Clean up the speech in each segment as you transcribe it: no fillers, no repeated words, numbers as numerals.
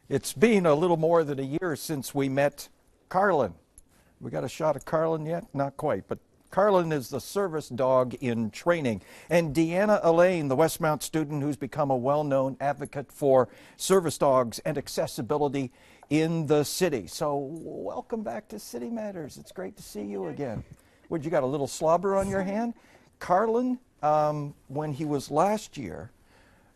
It's been a little more than a year since we met Carlin. We got a shot of Carlin yet? Not quite, but Carlin is the service dog in training. And Deanna Allain, the Westmount student who's become a well-known advocate for service dogs and accessibility in the city. So welcome back to City Matters. It's great to see you again. What, you got a little slobber on your hand? Carlin, when he was last year,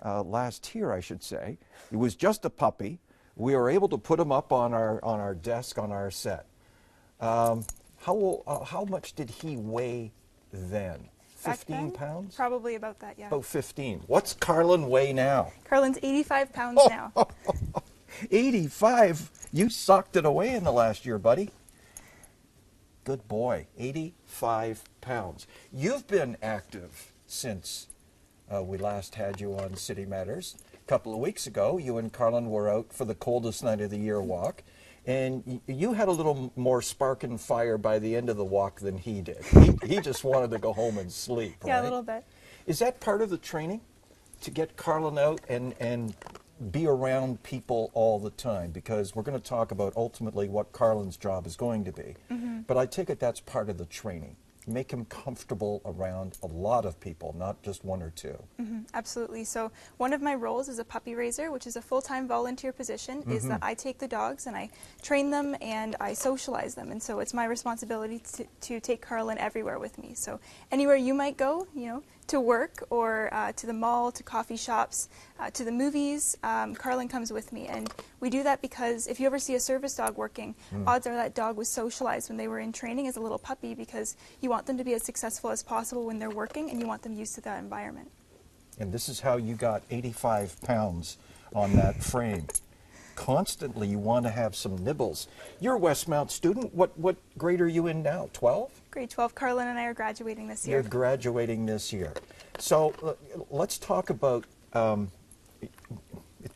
I should say, he was just a puppy. We were able to put him up on our desk on our set. How much did he weigh then? 15 pounds? Probably about that, yeah. About 15. What's Carlin weigh now? Carlin's 85 pounds now. 85? You socked it away in the last year, buddy. Good boy. 85 pounds. You've been active since we last had you on City Matters. A couple of weeks ago, you and Carlin were out for the coldest night of the year walk, and you had a little more spark and fire by the end of the walk than he did. He just wanted to go home and sleep, right? Yeah, a little bit. Is that part of the training, to get Carlin out and be around people all the time? Because we're going to talk about ultimately what Carlin's job is going to be. Mm-hmm. But I take it that's part of the training. Make him comfortable around a lot of people, not just one or two. Mm-hmm, absolutely. So one of my roles as a puppy raiser, which is a full-time volunteer position, is that I take the dogs and I train them and I socialize them. And so it's my responsibility to take Carlin everywhere with me. So anywhere you might go, to work or to the mall, to coffee shops, to the movies, Carlin comes with me. And we do that because if you ever see a service dog working, odds are that dog was socialized when they were in training as a little puppy, because you want them to be as successful as possible when they're working and you want them used to that environment. And this is how you got 85 pounds on that frame. Constantly you want to have some nibbles. You're a Westmount student. What grade are you in now? 12? Grade 12. Carlin and I are graduating this year. You're graduating this year. So let's talk about,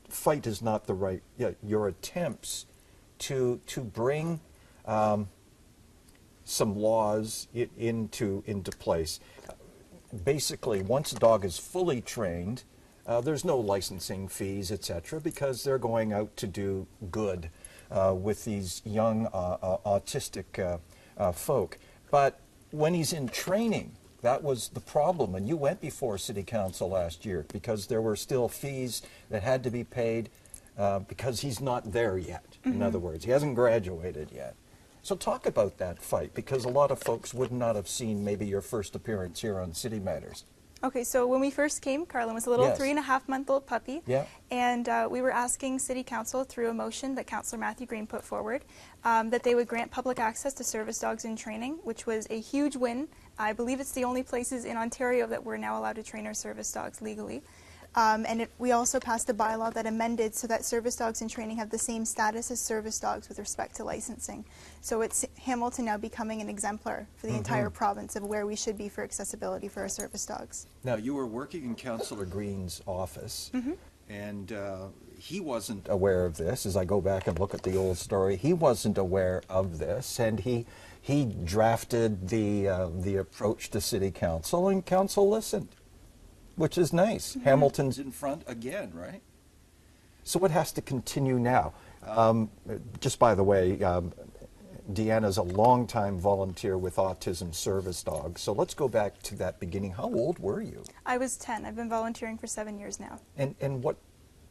fight is not the right, your attempts to bring some laws into place. Basically, once a dog is fully trained, there's no licensing fees, etc., because they're going out to do good with these young autistic folk. But when he's in training, that was the problem. And you went before City Council last year because there were still fees that had to be paid because he's not there yet. Mm-hmm. In other words, he hasn't graduated yet. So talk about that fight, because a lot of folks would not have seen maybe your first appearance here on City Matters. Okay, so when we first came, Carlin was a little 3.5-month-old puppy, and we were asking City Council through a motion that Councillor Matthew Green put forward that they would grant public access to service dogs in training, which was a huge win. I believe it's the only places in Ontario that we're now allowed to train our service dogs legally. We also passed a bylaw that amended so that service dogs in training have the same status as service dogs with respect to licensing. So it's Hamilton now becoming an exemplar for the entire province of where we should be for accessibility for our service dogs. Now, you were working in Councillor Green's office, and he wasn't aware of this. As I go back and look at the old story, he wasn't aware of this, and he drafted the approach to City Council, and Council listened, which is nice. Hamilton's in front again, right? So what has to continue now? Just by the way, Deanna's a longtime volunteer with Autism Service Dogs. So let's go back to that beginning. How old were you? I was 10. I've been volunteering for 7 years now. And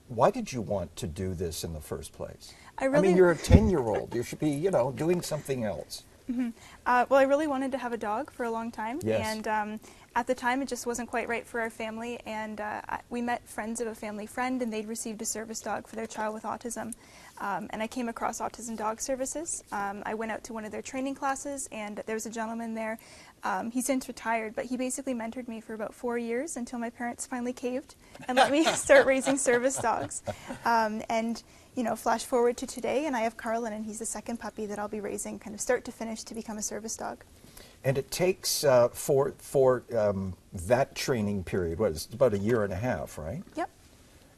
why did you want to do this in the first place? I mean, you're a 10-year-old. You should be, doing something else. Well, I really wanted to have a dog for a long time. Yes. And at the time, it just wasn't quite right for our family, and we met friends of a family friend, and they'd received a service dog for their child with autism. And I came across Autism Dog Services. I went out to one of their training classes, and there was a gentleman there. He's since retired, but he basically mentored me for about 4 years until my parents finally caved and let me start raising service dogs. Flash forward to today, and I have Carlin, and he's the second puppy that I'll be raising, kind of start to finish, to become a service dog. And it takes, for that training period, it's about 1.5 years, right? Yep.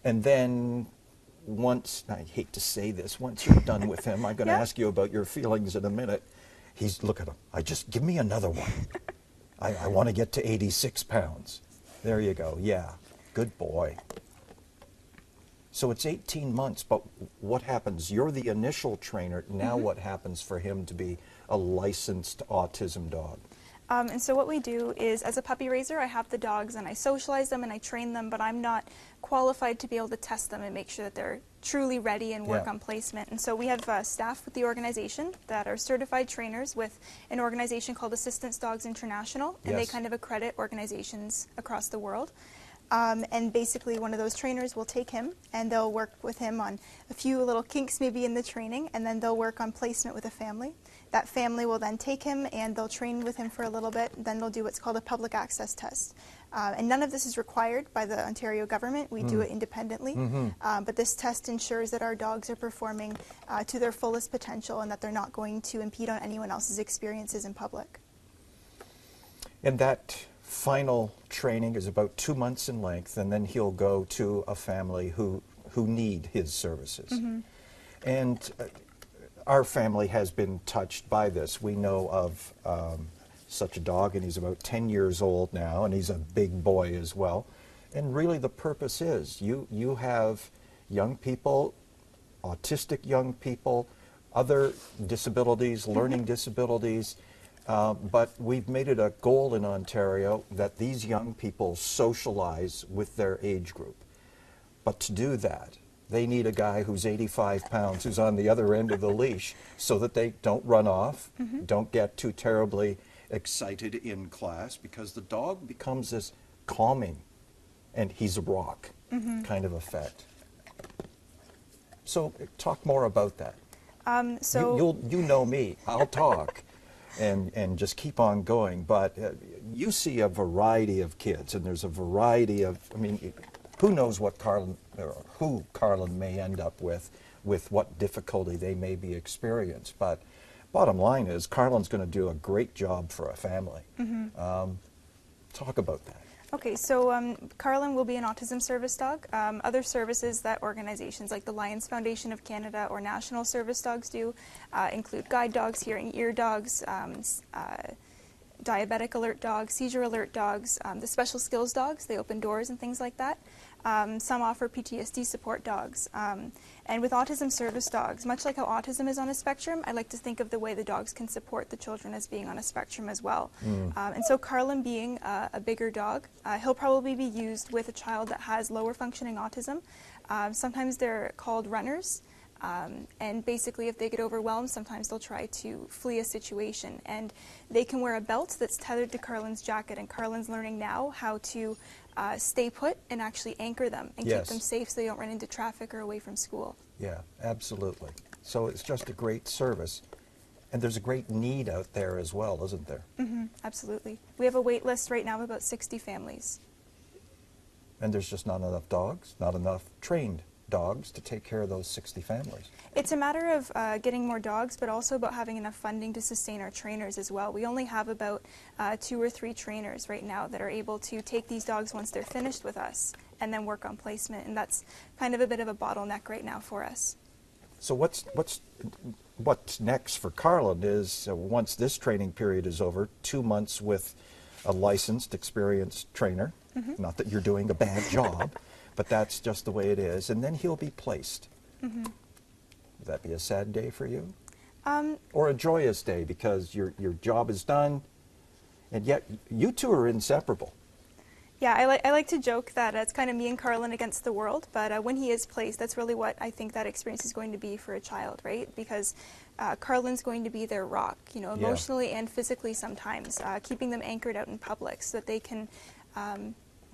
And then once, I hate to say this, once you're done with him, I'm going to ask you about your feelings in a minute. Look at him. Give me another one. I want to get to 86 pounds. There you go. Yeah. Good boy. So it's 18 months, but what happens? You're the initial trainer. Now what happens for him to be a licensed autism dog? And so what we do is, as a puppy raiser, I have the dogs and I socialize them and I train them, but I'm not qualified to be able to test them and make sure that they're truly ready and work on placement. And so we have staff with the organization that are certified trainers with an organization called Assistance Dogs International, and they kind of accredit organizations across the world. And basically one of those trainers will take him and they'll work with him on a few little kinks maybe in the training, and then they'll work on placement with a family. That family will then take him and they'll train with him for a little bit, then they'll do what's called a public access test. And none of this is required by the Ontario government. We do it independently. But this test ensures that our dogs are performing to their fullest potential and that they're not going to impede on anyone else's experiences in public. And that final training is about 2 months in length, and then he'll go to a family who need his services. And our family has been touched by this. We know of such a dog, and he's about 10 years old now, and he's a big boy as well. And really the purpose is you have young people, autistic young people, other disabilities, learning disabilities, but we've made it a goal in Ontario that these young people socialize with their age group. But to do that, they need a guy who's 85 pounds, who's on the other end of the leash, so that they don't run off, don't get too terribly excited in class, because the dog becomes this calming, and he's a rock kind of effect. So talk more about that. You know me, I'll talk and just keep on going, but you see a variety of kids, and there's a variety of, I mean, who knows what Carlin, or who Carlin may end up with what difficulty they may be experienced. But bottom line is, Carlin's going to do a great job for a family. Talk about that. Okay, so Carlin will be an autism service dog. Other services that organizations like the Lions Foundation of Canada or National Service Dogs do include guide dogs, hearing ear dogs, diabetic alert dogs, seizure alert dogs, the special skills dogs, they open doors and things like that. Some offer PTSD support dogs. And with autism service dogs, much like how autism is on a spectrum, I like to think of the way the dogs can support the children as being on a spectrum as well. And so Carlin being a bigger dog, he'll probably be used with a child that has lower functioning autism. Sometimes they're called runners. And basically if they get overwhelmed, sometimes they'll try to flee a situation. And they can wear a belt that's tethered to Carlin's jacket, and Carlin's learning now how to stay put and actually anchor them and keep them safe so they don't run into traffic or away from school. Yeah, absolutely. So it's just a great service. And there's a great need out there as well, isn't there? Absolutely. We have a wait list right now of about 60 families. And there's just not enough dogs, not enough trained dogs to take care of those 60 families. It's a matter of getting more dogs, but also about having enough funding to sustain our trainers as well. We only have about 2 or 3 trainers right now that are able to take these dogs once they're finished with us and then work on placement, and that's kind of a bit of a bottleneck right now for us. So what's next for Carlin is, once this training period is over, 2 months with a licensed, experienced trainer. Not that you're doing a bad job, but that's just the way it is. And then he'll be placed. Would that be a sad day for you? Or a joyous day, because your job is done, and yet you two are inseparable. Yeah, I like to joke that it's kind of me and Carlin against the world, but when he is placed, that's really what I think that experience is going to be for a child, right? Because Carlin's going to be their rock, you know, emotionally and physically sometimes, keeping them anchored out in public so that they can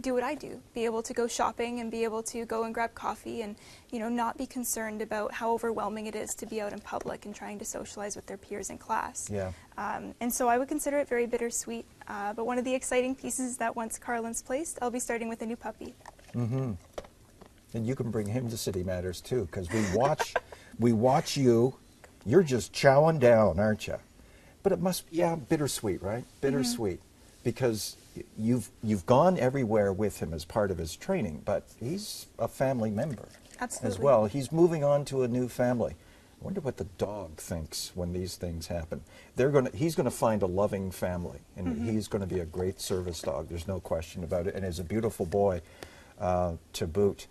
do what I do, be able to go shopping and be able to go and grab coffee and, you know, not be concerned about how overwhelming it is to be out in public and trying to socialize with their peers in class. Yeah. And so I would consider it very bittersweet, but one of the exciting pieces is that once Carlin's placed, I'll be starting with a new puppy. And you can bring him to City Matters too, because we watch you. You're just chowing down, aren't you? But it must, bittersweet, right? Bittersweet, because you've gone everywhere with him as part of his training, but he's a family member as well. He's moving on to a new family. I wonder what the dog thinks when these things happen. He's going to find a loving family, and he's going to be a great service dog. There's no question about it, and he's a beautiful boy to boot.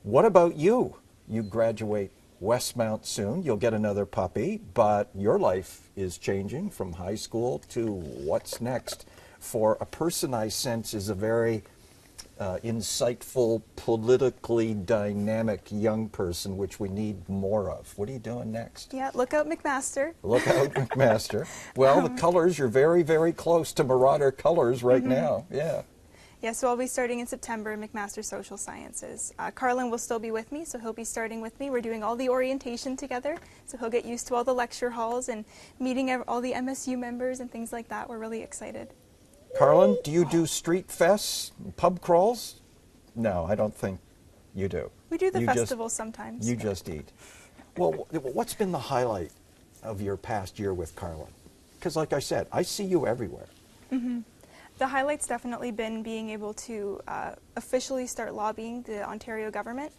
What about you? You graduate Westmount soon. You'll get another puppy, but your life is changing from high school to what's next for a person I sense is a very insightful, politically dynamic young person, which we need more of. What are you doing next? Yeah, look out McMaster. Look out, McMaster. Well, the colors, you're very, very close to Marauder colors right now. Yeah. Yeah, so I'll be starting in September in McMaster Social Sciences. Carlin will still be with me, so he'll be starting with me. We're doing all the orientation together, so he'll get used to all the lecture halls and meeting all the MSU members and things like that. We're really excited. Carlin, do you do street fests, pub crawls? No, I don't think you do. We do the festivals sometimes. You just eat. Well, what's been the highlight of your past year with Carlin? Because like I said, I see you everywhere. Mm-hmm. The highlight's definitely been being able to officially start lobbying the Ontario government.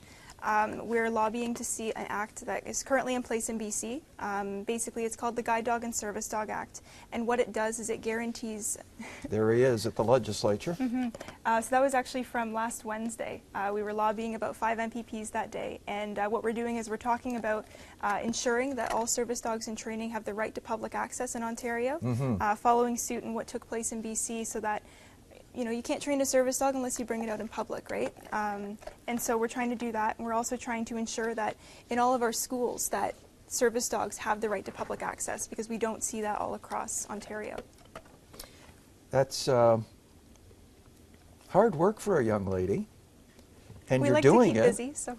We're lobbying to see an act that is currently in place in BC. Basically, it's called the Guide Dog and Service Dog Act, and what it does is it guarantees... There he is at the legislature. Mm-hmm. So that was actually from last Wednesday. We were lobbying about 5 MPPs that day, and what we're doing is we're talking about ensuring that all service dogs in training have the right to public access in Ontario, following suit in what took place in BC, so that you can't train a service dog unless you bring it out in public, right? And so we're trying to do that, and we're also trying to ensure that in all of our schools that service dogs have the right to public access, because we don't see that all across Ontario. That's hard work for a young lady, and you're We doing it. like to keep busy, so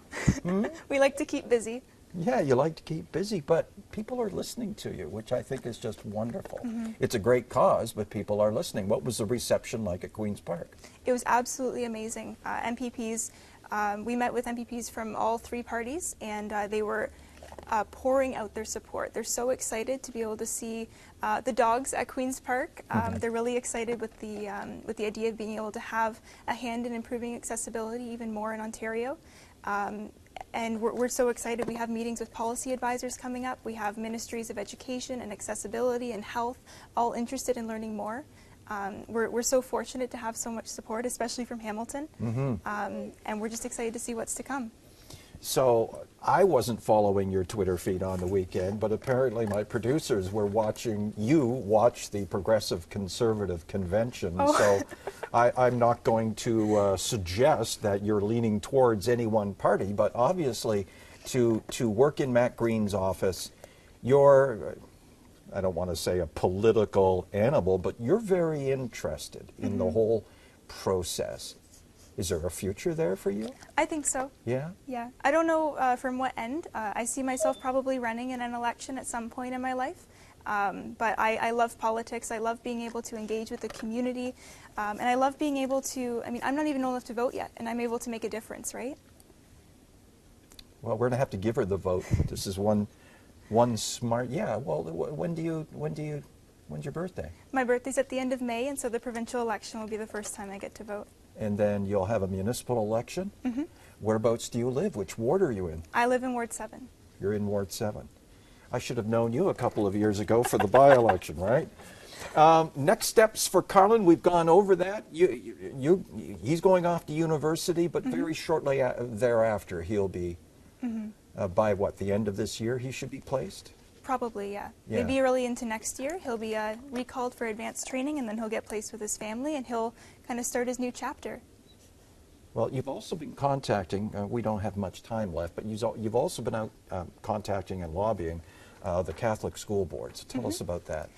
we like to keep busy. Yeah, you like to keep busy, but people are listening to you, which I think is just wonderful. It's a great cause, but people are listening. What was the reception like at Queen's Park? It was absolutely amazing. MPPs, we met with MPPs from all 3 parties, and they were pouring out their support. They're so excited to be able to see the dogs at Queen's Park. They're really excited with the idea of being able to have a hand in improving accessibility even more in Ontario. And we're so excited. We have meetings with policy advisors coming up. We have ministries of education and accessibility and health all interested in learning more. We're so fortunate to have so much support, especially from Hamilton. And we're just excited to see what's to come. So I wasn't following your Twitter feed on the weekend, but apparently my producers were watching you watch the Progressive Conservative Convention. So I'm not going to suggest that you're leaning towards any one party, but obviously to work in Matt Green's office, you're, I don't want to say a political animal, but you're very interested in the whole process. Is there a future there for you? I think so. Yeah? Yeah. I don't know from what end. I see myself probably running in an election at some point in my life. But I love politics. I love being able to engage with the community. And I love being able to, I'm not even old enough to vote yet, and I'm able to make a difference, right? Well, we're going to have to give her the vote. This is one smart, yeah. Well, when's your birthday? My birthday's at the end of May, and so the provincial election will be the first time I get to vote. And then you'll have a municipal election? Whereabouts do you live? Which ward are you in? I live in Ward 7. You're in Ward 7. I should have known you a couple of years ago for the by-election, right? Next steps for Carlin, we've gone over that. He's going off to university, but very shortly thereafter he'll be, by what, the end of this year he should be placed? Probably, yeah. Maybe early into next year. He'll be recalled for advanced training, and then he'll get placed with his family, and he'll kind of start his new chapter. Well, you've also been contacting, we don't have much time left, but you've also been out contacting and lobbying the Catholic school boards. Tell us about that.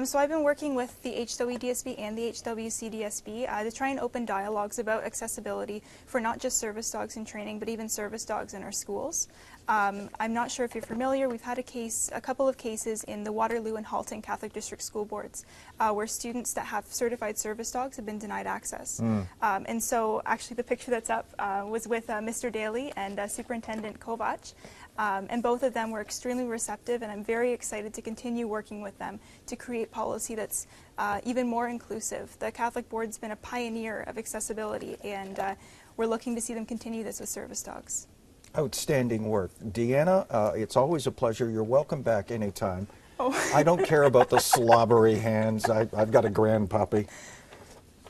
So I've been working with the HWDSB and the HWCDSB to try and open dialogues about accessibility for not just service dogs in training, but even service dogs in our schools. I'm not sure if you're familiar, we've had a couple of cases in the Waterloo and Halton Catholic District School Boards where students that have certified service dogs have been denied access. And so actually the picture that's up was with Mr. Daly and Superintendent Kovac. And both of them were extremely receptive, and I'm very excited to continue working with them to create policy that's even more inclusive. The Catholic Board's been a pioneer of accessibility, and we're looking to see them continue this with service dogs. Outstanding work. Deanna, it's always a pleasure. You're welcome back anytime. Oh. I don't care about the slobbery hands. I've got a grand puppy.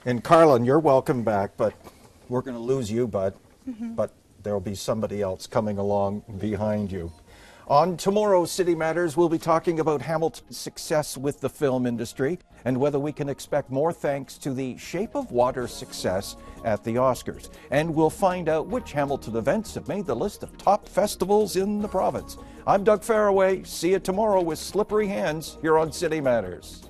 And Carlin, you're welcome back, but we're going to lose you, bud. But there'll be somebody else coming along behind you. On tomorrow's City Matters, we'll be talking about Hamilton's success with the film industry and whether we can expect more thanks to the Shape of Water success at the Oscars. And we'll find out which Hamilton events have made the list of top festivals in the province. I'm Doug Faraway. See you tomorrow with slippery hands here on City Matters.